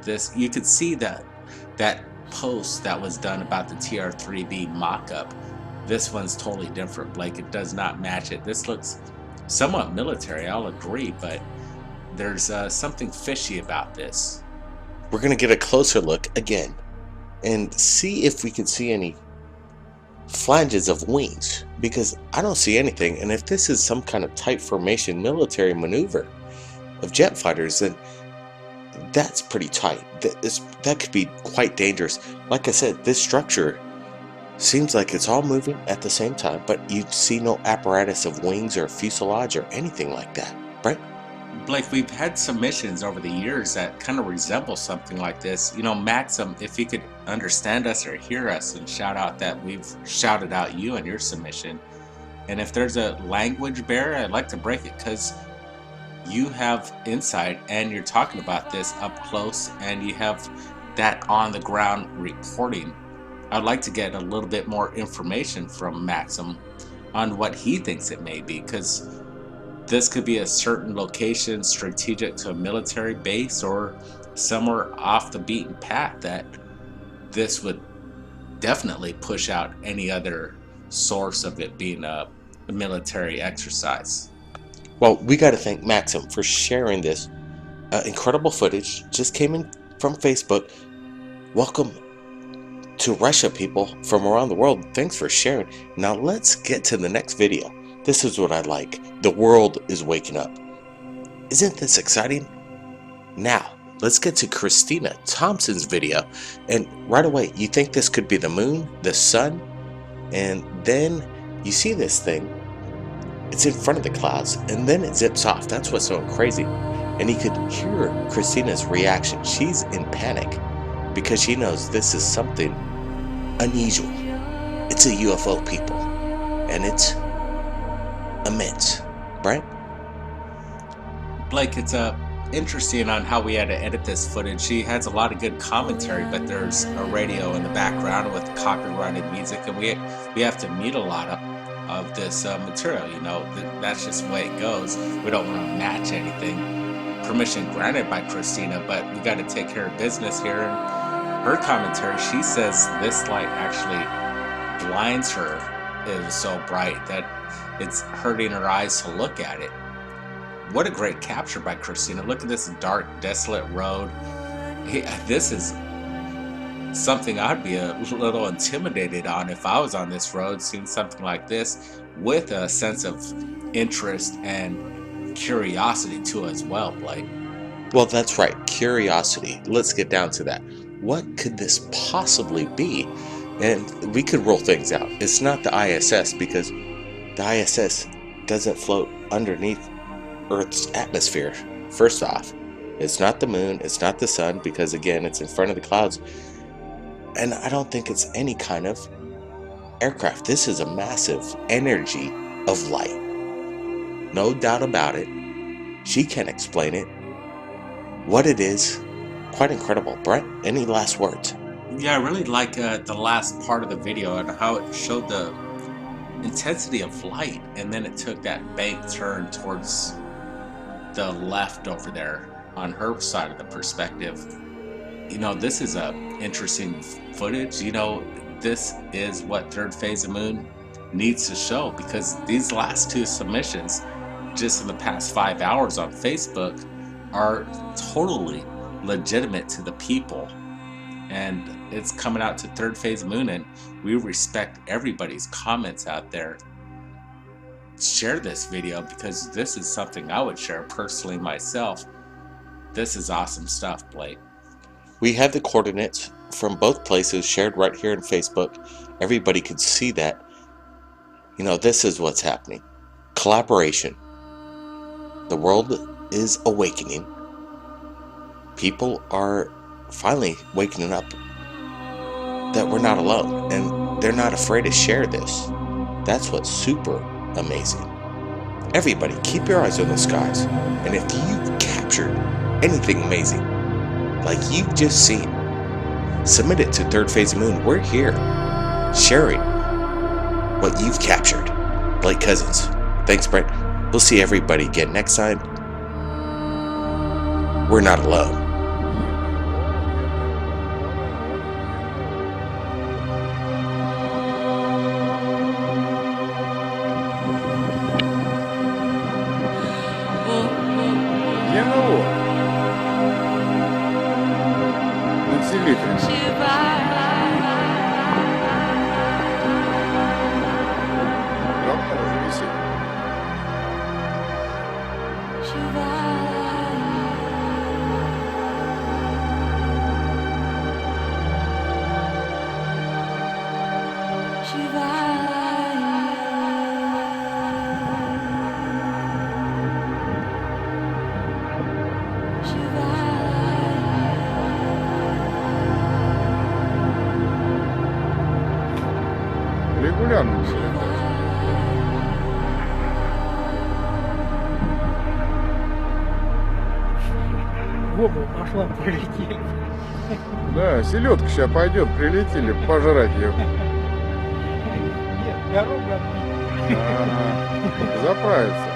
this, you could see that post that was done about the TR-3B mock-up. This one's totally different, Blake. It does not match it. This looks somewhat military, I'll agree, but there's something fishy about this. We're going to get a closer look again and see if we can see any flanges of wings, because I don't see anything. And if this is some kind of tight formation military maneuver of jet fighters, then that's pretty tight. That could be quite dangerous. Like I said, this structure seems like it's all moving at the same time, but you see no apparatus of wings or fuselage or anything like that, right? Blake, we've had submissions over the years that kind of resemble something like this. You know, Maxim, if you could understand us or hear us, and shout out that we've shouted out you and your submission. And if there's a language barrier, I'd like to break it, because you have insight and you're talking about this up close and you have that on the ground reporting. I'd like to get a little bit more information from Maxim on what he thinks it may be, because this could be a certain location strategic to a military base or somewhere off the beaten path that this would definitely push out any other source of it being a military exercise. Well, we got to thank Maxim for sharing this incredible footage. Just came in from Facebook. Welcome to Russia, people from around the world. Thanks for sharing. Now let's get to the next video. This is what I like. The world is waking up. Isn't this exciting? Now, let's get to Christina Thompson's video. And right away, you think this could be the moon, the sun, and then you see this thing. It's in front of the clouds, and then it zips off. That's what's so crazy. And you could hear Christina's reaction. She's in panic because she knows this is something unusual. It's a UFO, people, and it's immense, right? Blake, it's interesting on how we had to edit this footage. She has a lot of good commentary, but there's a radio in the background with copyrighted music, and we have to mute a lot of this material. You know, that's just the way it goes. We don't want to match anything. Permission granted by Christina, but we got to take care of business here. And her commentary, she says this light actually blinds her. It was so bright that it's hurting her eyes to look at it. What a great capture by Christina. Look at this dark, desolate road. This is something I'd be a little intimidated on if I was on this road, seeing something like this, with a sense of interest and curiosity too as well, Blake. Well, that's right, curiosity. Let's get down to that. What could this possibly be? And we could roll things out. It's not the ISS, because the ISS doesn't float underneath Earth's atmosphere. First off, it's not the moon, it's not the sun, because again, it's in front of the clouds. And I don't think it's any kind of aircraft. This is a massive energy of light. No doubt about it. She can explain it. What it is, quite incredible. Brent, any last words? Yeah, I really like the last part of the video and how it showed the intensity of light, and then it took that bank turn towards the left over there on her side of the perspective. You know, this is a interesting footage. You know, this is what third phase of moon needs to show, because these last two submissions just in the past 5 hours on Facebook are totally legitimate to the people, and it's coming out to third phase moon, and we respect everybody's comments out there. Share this video, because this is something I would share personally myself. This is awesome stuff, Blake. We have the coordinates from both places shared right here in Facebook. Everybody could see that. You know, this is what's happening. Collaboration. The world is awakening. People are finally waking up that we're not alone, and they're not afraid to share this. That's what's super amazing. Everybody, keep your eyes on the skies, and if you've captured anything amazing like you've just seen, submit it to Third Phase Moon. We're here sharing what you've captured. Blake Cousins. Thanks, Brent. We'll see everybody again next time. We're not alone. усилительно. Давно уже висит. Регулярно. В оба пошла, прилетели. Да, селедка сейчас пойдет, прилетели пожрать ее. Нет, дорога отбита. Ага. Заправиться.